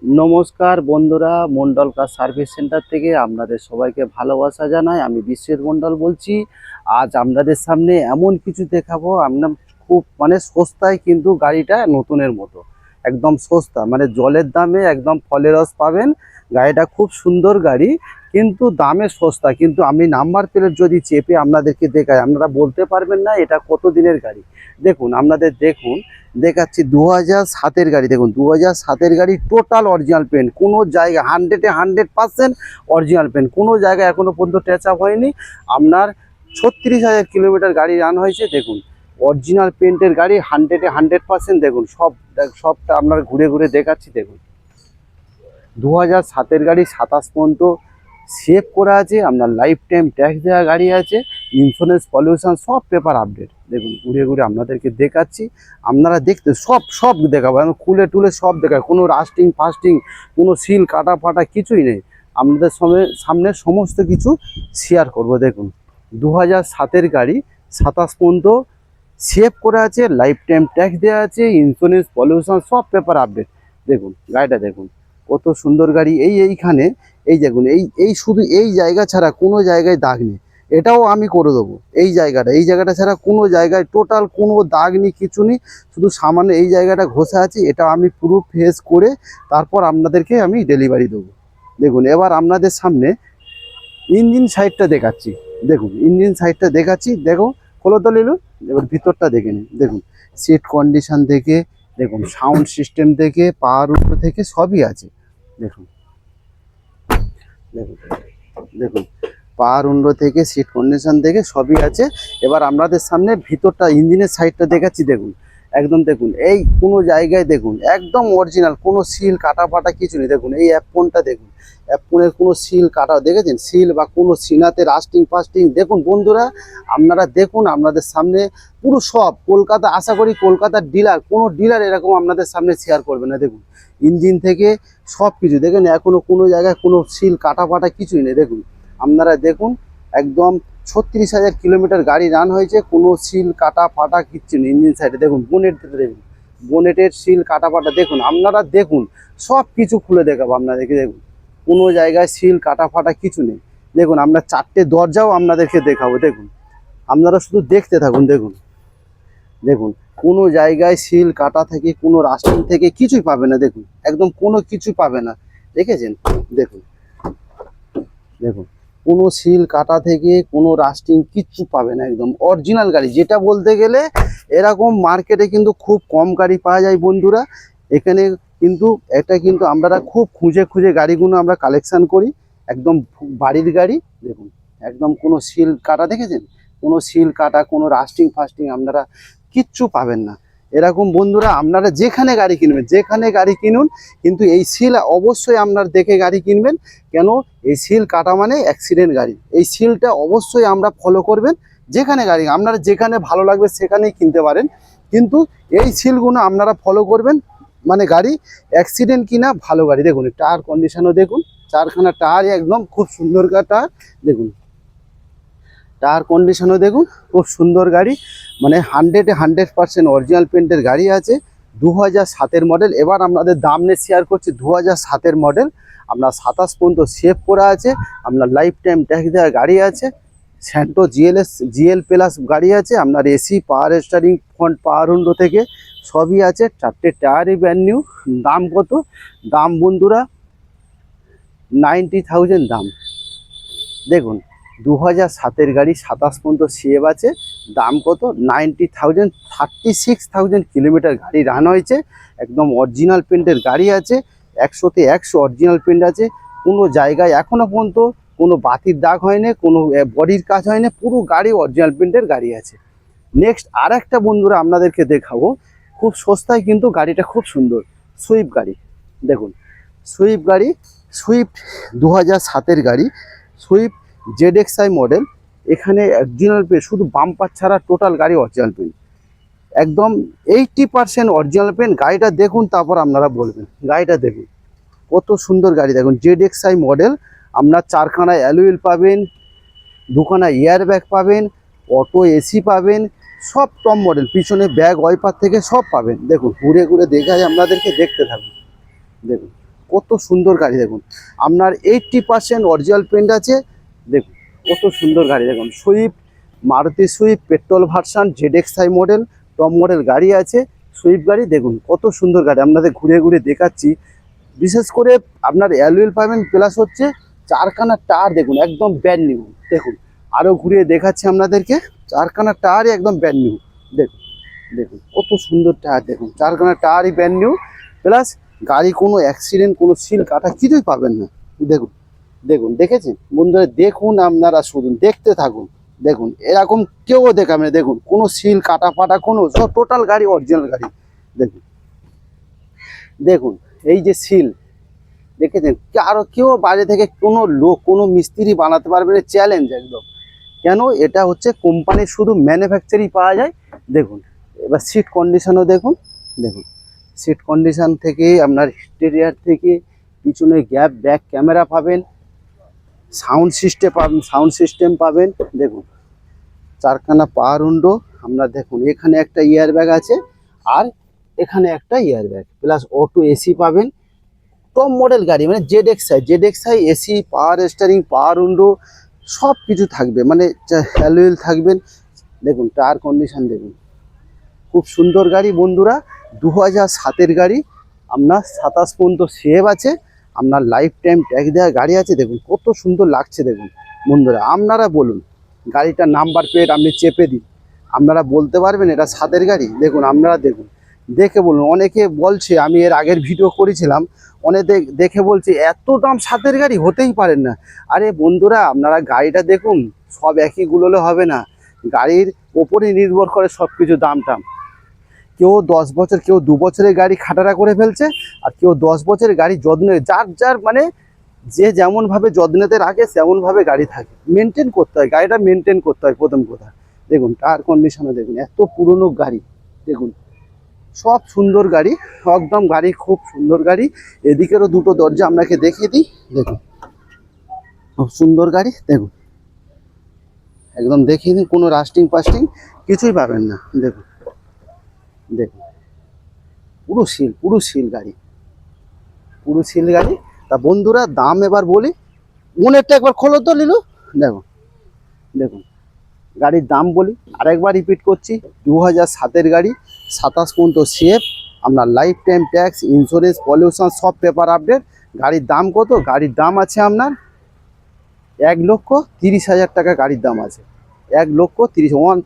নমস্কার বন্ধুরা, Mondal car service centre থেকে আপনাদের সবাইকে ভালোবাসা জানাই। আমি বিশ্বজিৎ মন্ডল বলছি। আজ আপনাদের সামনে এমন কিছু দেখাবো, আপনার খুব সস্তায়, কিন্তু গাড়িটা নতুনের মতো একদম সস্তা, জলের দামে একদম ফলের রস পাবেন। গাড়িটা খুব সুন্দর গাড়ি, কিন্তু দামে সস্তা। কিন্তু আমি নাম্বার প্লেট যদি চেপে আপনাদেরকে দেখাই, আপনারা বলতে পারবেন না এটা কত দিনের গাড়ি। দেখুন, আপনাদের দেখুন দেখাচ্ছি 2007-এর গাড়ি। দেখুন 2007-এর গাড়ি, টোটাল অরিজিনাল পেন্ট, কোনো জায়গায় 100% অরিজিনাল পেন্ট, কোনো জায়গায় এখনো পর্যন্ত টাচ আপ হয়নি। আপনার 36,000 কিলোমিটার গাড়ি রান হয়েছে। দেখুন অরিজিনাল পেন্টের গাড়ি, 100% দেখুন, সবটা আপনার ঘুরে ঘুরে দেখাচ্ছি। দেখুন 2007-এর গাড়ি, 27 পর্যন্ত সেভ করা আছে। আপনার লাইফ টাইম ট্যাক্স দেওয়া গাড়ি আছে, ইন্স্যুরেন্স, পলিউশন সব পেপার আপডেট। দেখুন ঘুরে ঘুরে আপনাদেরকে দেখাচ্ছি, আপনারা দেখতে সব দেখাবো, আমি খুলে টুলে সব দেখাবো। কোনো রাস্টিং ফাস্টিং, কোনো সিল কাটা ফাটা কিছুই নেই। আপনাদের সামনে সমস্ত কিছু শেয়ার করব। দেখুন 2007-এর গাড়ি, 27 পর্যন্ত সেভ করা আছে, লাইফ টাইম ট্যাক্স দেওয়া আছে, ইন্স্যুরেন্স, পলিউশন সব পেপার আপডেট। দেখুন গাড়িটা দেখুন কত সুন্দর গাড়ি। এইখানে এই দেখুন, এই শুধু এই জায়গা ছাড়া কোনো জায়গায় দাগ নেই। এটাও আমি করে দেবো। এই জায়গাটা ছাড়া কোনো জায়গায় টোটাল কোনো দাগ নেই, কিছু নেই। শুধু সামান্য এই জায়গাটা ঘষা আছে, এটা আমি পুরো ফেস করে তারপর আপনাদেরকে আমি ডেলিভারি দেবো। দেখুন এবার আপনাদের সামনে ইঞ্জিন সাইডটা দেখাচ্ছি। দেখুন ইঞ্জিন সাইডটা দেখাচ্ছি। দেখো, খোলো তো নিলু, এবার ভিতরটা দেখে নিন। দেখুন সিট কন্ডিশন থেকে, দেখুন সাউন্ড সিস্টেম থেকে, পাওয়ার উইন্ডো থেকে সবই আছে। দেখুন দেখুন দেখুন পাওয়ার উইন্ডো থেকে, সিট কন্ডিশন থেকে সবই আছে। এবার আপনাদের সামনে ভিতরটা, ইঞ্জিনের সাইডটা দেখাচ্ছি। দেখুন একদম, দেখুন এই কোনো জায়গায় দেখুন একদম অরিজিনাল, কোনো সিল কাটা ফাটা কিছু নেই। দেখুন এই অ্যাপফোনটা দেখুন, অ্যাপফোনের কোনো সিল কাটা দেখেছেন, সিল বা কোনো সিনাতে রাস্টিং ফাস্টিং। দেখুন বন্ধুরা, আপনারা দেখুন আপনাদের সামনে পুরো সব কলকাতা, আশা করি কলকাতার ডিলার, কোনো ডিলার এরকম আপনাদের সামনে শেয়ার করবে না। দেখুন ইঞ্জিন থেকে সব কিছু দেখেন, এখনও কোনো জায়গায় কোনো সিল কাটা ফাটা কিছুই নেই। দেখুন আপনারা দেখুন একদম 36,000 কিলোমিটার গাড়ি রান হয়েছে, কোনো সিল কাটা ফাটা কিচ্ছু নেই। ইঞ্জিন সাইডে দেখুন, দেখুন বোনেটের সিল কাটা ফাটা দেখুন, আপনারা দেখুন সব কিছু খুলে দেখাবো আপনাদেরকে। দেখুন কোনো জায়গায় সিল কাটা ফাটা কিছু নেই। দেখুন আমরা 4টে দরজাও আপনাদেরকে দেখাবো। দেখুন আপনারা শুধু দেখতে থাকুন। দেখুন দেখুন কোনো জায়গায় সিল কাটা থেকে, কোনো রাস্টিং থেকে কিছুই পাবে না। দেখুন একদম কোনো কিছু পাবে না, দেখেছেন? দেখুন দেখুন কোনো সিল কাটা থেকে, কোনো রাস্টিং কিচ্ছু পাবে না, একদম অরিজিনাল গাড়ি। যেটা বলতে গেলে এরকম মার্কেটে কিন্তু খুব কম গাড়ি পাওয়া যায় বন্ধুরা। এখানে কিন্তু এটা কিন্তু আমরা খুব খুঁজে খুঁজে গাড়িগুলো আমরা কালেকশান করি, একদম বাড়ির গাড়ি। দেখুন একদম কোনো সিল কাটা, দেখেছেন? কোনো সিল কাটা, কোনো রাস্টিং ফাস্টিং আপনারা কিচ্ছু পাবেন না। এরকম বন্ধুরা আপনারা যেখানে গাড়ি কিনবেন, যেখানে গাড়ি কিনুন, কিন্তু এই সিল অবশ্যই আপনার দেখে গাড়ি কিনবেন। কেন? এই সিল কাটা মানে অ্যাক্সিডেন্ট গাড়ি। এই সিলটা অবশ্যই আমরা ফলো করবেন। যেখানে গাড়ি আপনারা যেখানে ভালো লাগবে সেখানেই কিনতে পারেন, কিন্তু এই সিলগুলো আপনারা ফলো করবেন, মানে গাড়ি অ্যাক্সিডেন্ট কিনা ভালো গাড়ি। দেখুন টায়ার কন্ডিশনও দেখুন, 4খানা টায়ার একদম খুব সুন্দর টায়ার। দেখুন টায়ার কন্ডিশনও দেখুন, খুব সুন্দর গাড়ি, মানে 100% অরিজিনাল পেন্টের গাড়ি আছে। 2007-এর মডেল। এবার আপনাদের দাম নিয়ে শেয়ার করছি। 2007-এর মডেল, আপনার 27 পর্যন্ত সেভ করা আছে, আপনার লাইফ টাইম ট্যাক্স দেওয়া গাড়ি আছে, স্যান্টো জিএল প্লাস গাড়ি আছে, আপনার এসি, পাওয়ার স্টারিং, ফ্রন্ট পাওয়ার উইন্ডো থেকে সবই আছে। 4টে টায়ারই ব্র্যান্ড নিউ। দাম কত? দাম বন্ধুরা 90,000 দাম। দেখুন 2007-এর গাড়ি, 27 পর্যন্ত সেভ আছে, দাম কত? 90,000। 36,000 কিলোমিটার গাড়ি রান হয়েছে, একদম অরিজিনাল পেন্টের গাড়ি আছে, 100তে 100 অরিজিনাল পেন্ট আছে। কোনো জায়গায় এখনও পর্যন্ত কোনো বাতির দাগ হয়নি, কোনো বডির কাজ হয়নি, পুরো গাড়ি অরিজিনাল পেন্টের গাড়ি আছে। নেক্সট আর একটা বন্ধুরা আপনাদেরকে দেখাবো, খুব সস্তায় কিন্তু গাড়িটা খুব সুন্দর, সুইফট গাড়ি। দেখুন সুইফট গাড়ি, সুইফট 2007-এর গাড়ি, সুইফট ZXi মডেল। এখানে অরিজিনাল পেন্ট, শুধু বাম্পার ছাড়া টোটাল গাড়ি অরিজিনাল পেন্ট, একদম 80% অরিজিনাল পেন্ট। গাড়িটা দেখুন, তারপর আপনারা বলবেন। গাড়িটা দেখুন কত সুন্দর গাড়ি। দেখুন ZXi মডেল, আপনার 4খানা অ্যালুইল পাবেন, 2খানা এয়ার ব্যাগ পাবেন, অটো এসি পাবেন, সব টপ মডেল, পিছনে ব্যাগ ওয়াইপার থেকে সব পাবেন। দেখুন ঘুরে ঘুরে দেখায় আপনাদেরকে, দেখতে থাকুন। দেখুন কত সুন্দর গাড়ি দেখুন, আপনার 80% অরিজিনাল পেন্ট আছে। দেখুন কত সুন্দর গাড়ি দেখুন, Swift, Maruti Swift petrol version ZXi model, top model গাড়ি আছে, সুইফট গাড়ি। দেখুন কত সুন্দর গাড়ি, আপনাদের ঘুরে ঘুরে দেখাচ্ছি। বিশেষ করে আপনার অ্যালুয়েল পাবেন, প্লাস হচ্ছে চারখানা টায়ার দেখুন একদম ব্র্যান্ড নিউ। দেখুন আরও ঘুরিয়ে দেখাচ্ছি আপনাদেরকে, চারখানা টায়ারই একদম ব্র্যান্ড নিউ। দেখুন দেখুন কত সুন্দর টায়ার, দেখুন চারখানা টায়ারই ব্র্যান্ড নিউ, প্লাস গাড়ি কোনো অ্যাক্সিডেন্ট, কোনো সিল কাটা কিছুই পাবেন না। দেখুন দেখুন, দেখেছেন বন্ধুরা? দেখুন আপনারা শুধু দেখতে থাকুন। দেখুন এরকম কেউ দেখাবে না, দেখুন কোনো সিল কাটা ফাটা কোনো, সব টোটাল গাড়ি অরিজিনাল গাড়ি। দেখুন দেখুন এই যে সিল দেখেছেন, আরও কেউ বাইরে থেকে কোনো লোক, কোনো মিস্ত্রি বানাতে পারবে না, চ্যালেঞ্জ একদম। কেন? এটা হচ্ছে কোম্পানির শুধু ম্যানুফ্যাকচারই পাওয়া যায়। দেখুন এবার সিট কন্ডিশনও দেখুন, দেখুন সিট কন্ডিশন থেকে আপনার স্টেরিয়ার থেকে পিছনে গ্যাপ ব্যাক ক্যামেরা পাবেন, সাউন্ড সিস্টেম পাবেন। দেখুন চারখানা পাওয়ার উইন্ডো আপনার, দেখুন এখানে একটা ইয়ার ব্যাগ আছে, আর এখানে একটা ইয়ার ব্যাগ, প্লাস অটো এসি পাবেন। টপ মডেল গাড়ি, মানে জেডএক্সআই এসি, পাওয়ার স্টিয়ারিং, পাওয়ার উইন্ডো সব কিছু থাকবে, মানে অ্যালুয়েল থাকবেন। দেখুন টায়ার কন্ডিশন দেখুন, খুব সুন্দর গাড়ি বন্ধুরা। 2007-এর গাড়ি, আপনার 27 পর্যন্ত সেভ আছে, আপনার লাইফ টাইম ট্যাক্স দেওয়া গাড়ি আছে। দেখুন কত সুন্দর লাগছে দেখুন বন্ধুরা। আপনারা বলুন, গাড়িটার নাম্বার প্লেট আপনি চেপে দিন, আপনারা বলতে পারবেন এটা 7-এর গাড়ি? দেখুন আপনারা দেখুন, দেখে বলুন। অনেকে বলছে, আমি এর আগের ভিডিও করেছিলাম, অনেকে দেখে বলছে এত দাম 7-এর গাড়ি, হতেই পারেন না। আরে বন্ধুরা আপনারা গাড়িটা দেখুন, সব একই গুলোলে হবে না, গাড়ির ওপরে নির্ভর করে সব কিছু দাম টাম। কেউ 10 বছর, কেউ 2 বছরের গাড়ি খাটারা করে ফেলছে, আর কেউ 10 বছরের গাড়ি যত্নে, যার যার মানে যে যেমনভাবে যত্নেতে রাখে তেমনভাবে গাড়ি থাকে, মেনটেন করতে হয়, গাড়িটা মেনটেন করতে হয় প্রথম কথা। দেখুন টায়ার কন্ডিশনে দেখুন, এত পুরনো গাড়ি। দেখুন সব সুন্দর গাড়ি, একদম গাড়ি খুব সুন্দর গাড়ি। এদিকেরও দুটো দরজা আপনাকে দেখিয়ে দিই, দেখুন খুব সুন্দর গাড়ি। দেখুন একদম দেখিয়ে দিন, কোনো রাস্টিং ফাস্টিং কিছুই পাবেন না। দেখুন দেখুন পুরো সিল গাড়ি, পুরো সিল গাড়ি। তা বন্ধুরা দাম এবার বলি, মনেরটা একবার খোলো তো লিলু। দেখুন দেখুন গাড়ির দাম বলি, আরেকবার রিপিট করছি, 2007-এর গাড়ি, 27 পর্যন্ত সেফ, আপনার life time tax, insurance, pollution সব পেপার আপডেট। গাড়ির দাম কত? গাড়ির দাম আছে আপনার 1,30,000 টাকা গাড়ির দাম আছে, 1,30,000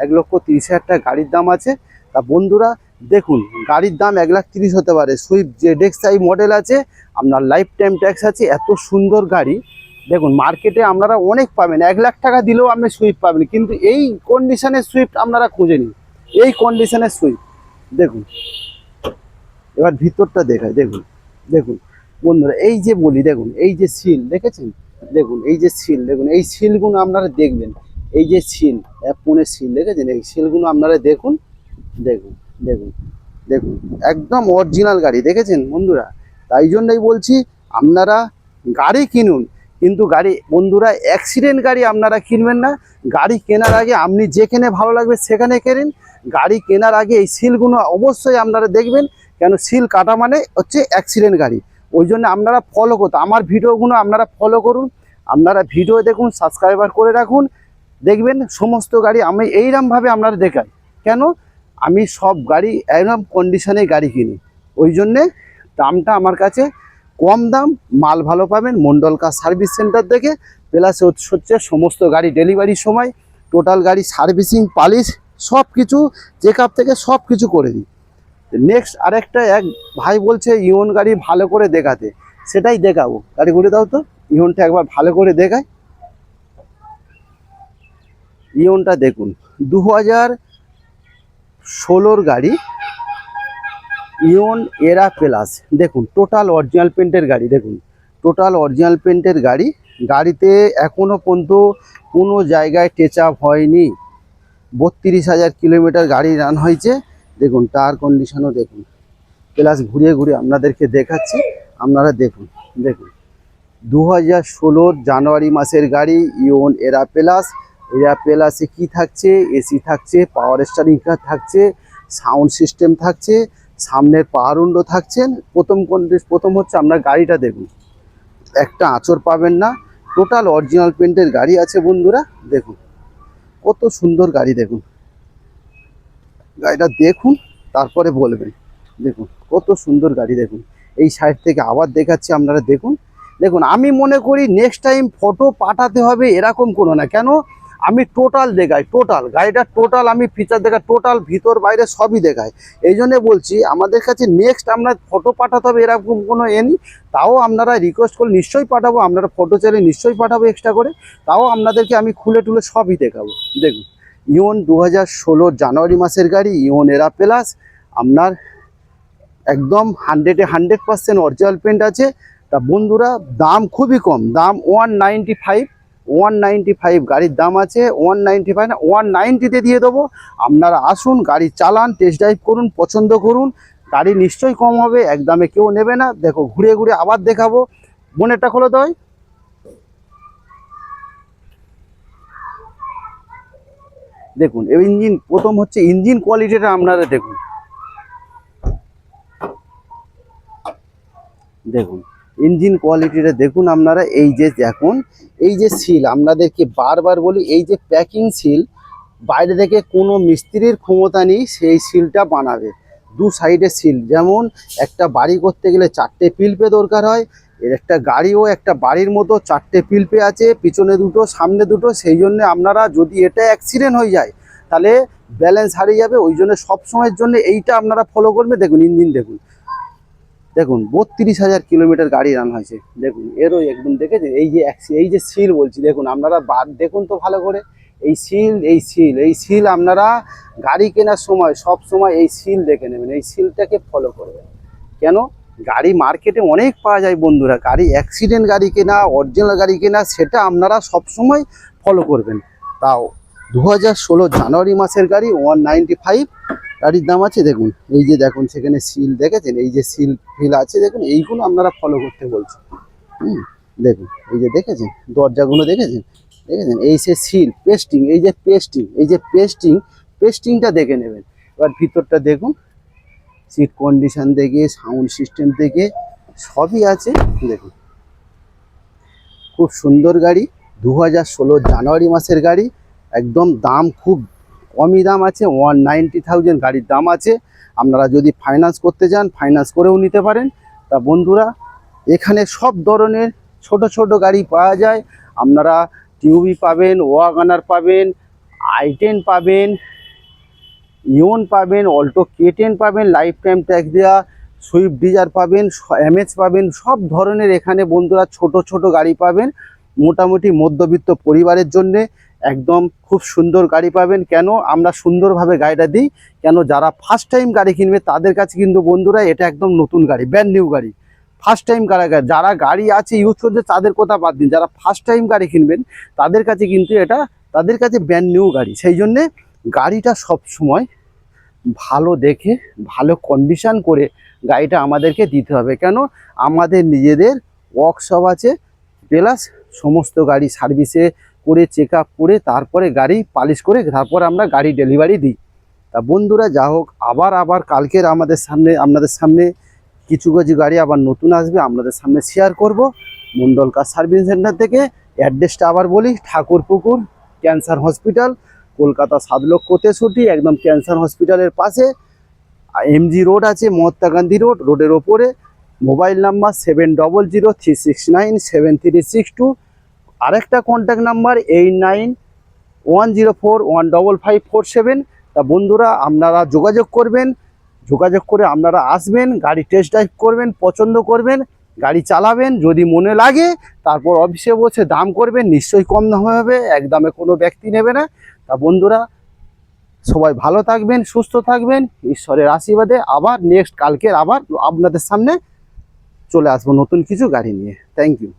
1,30,000 টাকা গাড়ির দাম আছে। তা বন্ধুরা দেখুন, গাড়ির দাম 1,30,000 হতে পারে, সুইফট ZXi মডেল আছে, আপনার লাইফ টাইম ট্যাক্স আছে, এত সুন্দর গাড়ি। দেখুন মার্কেটে আপনারা অনেক পাবেন, 1,00,000 টাকা দিলেও আপনি সুইফট পাবেন, কিন্তু এই কন্ডিশনের সুইফট আপনারা খুঁজে নিন, এই কন্ডিশনের সুইফট। দেখুন এবার ভিতরটা দেখায়, দেখুন দেখুন বন্ধুরা, এই যে বলি দেখুন, এই যে সিল দেখেছেন, দেখুন এই যে সিল, দেখুন এই সিলগুলো আপনারা দেখবেন, এই যে সিল, ফোনের সিল দেখেছেন, এই সিলগুলো আপনারা দেখুন, দেখুন দেখুন দেখুন একদম অরিজিনাল গাড়ি, দেখেছেন বন্ধুরা? তাই জন্যই বলছি আপনারা গাড়ি কিনুন, কিন্তু গাড়ি বন্ধুরা অ্যাক্সিডেন্ট গাড়ি আপনারা কিনবেন না। গাড়ি কেনার আগে আপনি যেখানে ভালো লাগবে সেখানে কেনেন। গাড়ি কেনার আগে এই সিলগুলো অবশ্যই আপনারা দেখবেন, কেন সিল কাটা মানে হচ্ছে অ্যাক্সিডেন্ট গাড়ি। ওই জন্য আপনারা ফলো করতে, আমার ভিডিওগুলো আপনারা ফলো করুন, আপনারা ভিডিও দেখুন, সাবস্ক্রাইবার করে রাখুন, দেখবেন সমস্ত গাড়ি আমি এইরকমভাবে আপনারা দেখাই। কেন? আমি সব গাড়ি এরকম কন্ডিশনে গাড়ি কিনি, ওই জন্যে দামটা আমার কাছে কম দাম, মাল ভালো পাবেন মন্ডল কার সার্ভিস সেন্টার থেকে। প্লাস হচ্ছে সমস্ত গাড়ি ডেলিভারির সময় টোটাল গাড়ি সার্ভিসিং, পালিশ সব কিছু, চেক আপ থেকে সব কিছু করে দিই। নেক্সট আরেকটা এক ভাই বলছে ইওন গাড়ি ভালো করে দেখাতে, সেটাই দেখাবো। গাড়ি ঘুরে দাও তো, ইওনটা একবার ভালো করে দেখায়। ইওনটা দেখুন 2016-র গাড়ি, ইওন এরা প্লাস। দেখুন টোটাল অরিজিনাল পেন্টের গাড়ি, দেখুন টোটাল অরিজিনাল পেন্টের গাড়ি। গাড়িতে এখনও পর্যন্ত কোনো জায়গায় টেচ আপ হয়নি, 32,000 কিলোমিটার গাড়ি রান হয়েছে। দেখুন টায়ার কন্ডিশনও দেখুন, প্লাস ঘুরিয়ে ঘুরিয়ে আপনাদেরকে দেখাচ্ছি, আপনারা দেখুন। দেখুন 2016-র জানুয়ারি মাসের গাড়ি, ইওন এরা প্লাস। এরা প্লাসে কী থাকছে? এসি থাকছে, পাওয়ার স্টিয়ারিং থাকছে, সাউন্ড সিস্টেম থাকছে, সামনের পাওয়ার উইন্ডো থাকছেন। প্রথম হচ্ছে আপনার গাড়িটা দেখুন, একটা আঁচড় পাবেন না, টোটাল অরিজিনাল পেন্টের গাড়ি আছে বন্ধুরা। দেখুন কত সুন্দর গাড়ি, দেখুন গাড়িটা দেখুন তারপরে বলবেন। দেখুন কত সুন্দর গাড়ি, দেখুন এই সাইড থেকে আবার দেখাচ্ছি, আপনারা দেখুন। দেখুন আমি মনে করি নেক্সট টাইম ফটো পাঠাতে হবে এরকম কোনো না, কেন আমি টোটাল দেখাই, টোটাল গাড়িটা টোটাল আমি ফিচার দেখাই, টোটাল ভিতর বাইরে সবই দেখাই। এই জন্যে বলছি আমাদের কাছে নেক্সট আমরা ফটো পাঠাতে হবে এরকম কোনো নেই। তাও আপনারা রিকোয়েস্ট করে নিশ্চয়ই পাঠাবো, আপনারা ফটো চাইলে নিশ্চয়ই পাঠাবো এক্সট্রা করে, তাও আপনাদেরকে আমি খুলে টুলে সবই দেখাবো। দেখুন ইওন 2016 জানুয়ারি মাসের গাড়ি, ইওন এরা প্লাস, আপনার একদম 100% অরিজিনাল পেন্ট আছে। তা বন্ধুরা দাম খুবই কম, দাম 195 গাড়ির দাম আছে 195 না 190-তে দিয়ে দেবো। আপনারা আসুন, গাড়ি চালান, টেস্ট ড্রাইভ করুন, পছন্দ করুন, গাড়ি নিশ্চয়ই কম হবে, একদমে কেউ নেবে না। দেখো ঘুরে ঘুরে আবার দেখাবো, বোনেরটা খোলো দেয়। দেখুন এই ইঞ্জিন, প্রথম হচ্ছে ইঞ্জিন কোয়ালিটিটা আপনারা দেখুন, দেখুন ইঞ্জিন কোয়ালিটিটা দেখুন আপনারা। এই যে দেখুন এই যে সিল, আপনাদেরকে বারবার বলি, এই যে প্যাকিং সিল, বাইরে থেকে কোনো মিস্ত্রির ক্ষমতা নেই সেই সিলটা বানাবে। দু সাইডে সিল, যেমন একটা বাড়ি করতে গেলে 4টে পিলপে দরকার হয়, এর একটা গাড়িও একটা বাড়ির মতো 4টে পিলপে আছে, পিছনে দুটো সামনে দুটো। সেই জন্য আপনারা যদি এটা অ্যাক্সিডেন্ট হয়ে যায় তাহলে ব্যালেন্স হারিয়ে যাবে, ওই জন্য সবসময়ের জন্য এইটা আপনারা ফলো করবে। দেখুন ইঞ্জিন দেখুন, দেখুন 32,000 কিলোমিটার গাড়ি রান হয়েছে। দেখুন এরও একদম দেখেছেন, এই যে সিল বলছি, দেখুন আপনারা দেখুন তো ভালো করে। এই সিল আপনারা গাড়ি কেনার সময় সব সময় এই সিল দেখে নেবেন, এই সিলটাকে ফলো করবেন। কেন গাড়ি মার্কেটে অনেক পাওয়া যায় বন্ধুরা, গাড়ি অ্যাক্সিডেন্ট গাড়ি কেনা, অরিজিনাল গাড়ি কেনা, সেটা আপনারা সব সময় ফলো করবেন। তাও 2016 জানুয়ারি মাসের গাড়ি 195 গাড়ির দাম আছে। দেখুন এই যে দেখুন সেখানে সিল দেখেছেন, এই যে সিল ফিল আছে, দেখুন এইগুলো আপনারা ফলো করতে বলছি। দেখুন এই যে দেখেছেন দরজাগুলো দেখেছেন, এই সে সিল পেস্টিং, এই যে পেস্টিংটা দেখে নেবেন। এবার ভিতরটা দেখুন, সিট কন্ডিশন দেখে, সাউন্ড সিস্টেম দেখে সবই আছে। দেখুন খুব সুন্দর গাড়ি, 2016 জানুয়ারি মাসের গাড়ি, একদম দাম খুব কমই দাম আছে, 190,000 গাড়ির দাম আছে। আপনারা যদি ফাইন্যান্স করতে চান ফাইন্যান্স করেও নিতে পারেন। তা বন্ধুরা এখানে সব ধরনের ছোট ছোট গাড়ি পাওয়া যায়, আপনারা টিউবি পাবেন, ওয়াগনার পাবেন, i10 পাবেন, ইওন পাবেন, অল্টো K10 পাবেন, লাইফ টাইম ট্যাক্স দেওয়া, সুইফট ডিজার পাবেন, এমএচ পাবেন, সব ধরনের এখানে বন্ধুরা ছোট ছোট গাড়ি পাবেন। মোটামুটি মধ্যবিত্ত পরিবারের জন্যে একদম খুব সুন্দর গাড়ি পাবেন। কেন আমরা সুন্দরভাবে গাড়িটা দিই, কেন যারা ফার্স্ট টাইম গাড়ি কিনবে তাদের কাছে কিন্তু বন্ধুরা এটা একদম নতুন গাড়ি, ব্র্যান্ড নিউ গাড়ি। ফার্স্ট টাইম যারা গাড়ি আছে ইউজ করছে তাদের কথা বাদ দিন, যারা ফার্স্ট টাইম গাড়ি কিনবেন তাদের কাছে কিন্তু এটা, তাদের কাছে ব্র্যান্ড নিউ গাড়ি। সেই জন্যে গাড়িটা সব সময় ভালো দেখে ভালো কন্ডিশন করে গাড়িটা আমাদেরকে দিতে হবে। কেন আমাদের নিজেদের ওয়ার্কশপ আছে, প্লাস সমস্ত গাড়ি সার্ভিসে করে চেক আপ করে তারপরে গাড়ি পালিশ করে তারপর আমরা গাড়ি ডেলিভারি দিই। তা বন্ধুরা যা হোক, আবার কালকের আপনাদের সামনে কিছু গাড়ি আবার নতুন আসবে, আপনাদের সামনে শেয়ার করব মন্ডল কার সার্ভিস সেন্টার থেকে। অ্যাড্রেসটা আবার বলি, ঠাকুরপুকুর ক্যান্সার হসপিটাল, কলকাতা 7,63,, একদম ক্যান্সার হসপিটালের পাশে। এমজি রোড আছে, মহাত্মা গান্ধী রোডের ওপরে। Mobile number 7003697362। আরেকটা কন্ট্যাক্ট নাম্বার 8910415547। তা বন্ধুরা আপনারা যোগাযোগ করবেন, যোগাযোগ করে আপনারা আসবেন, গাড়ি টেস্ট ড্রাইভ করবেন, পছন্দ করবেন, গাড়ি চালাবেন, যদি মনে লাগে তারপর অফিসে বসে দাম করবেন, নিশ্চয়ই কম দামে হবে, একদমে কোনো ব্যক্তি নেবে না। তা বন্ধুরা সবাই ভালো থাকবেন, সুস্থ থাকবেন, ঈশ্বরের আশীর্বাদে আবার কালকের আবার আপনাদের সামনে চলে আসবো নতুন কিছু গাড়ি নিয়ে। Thank you.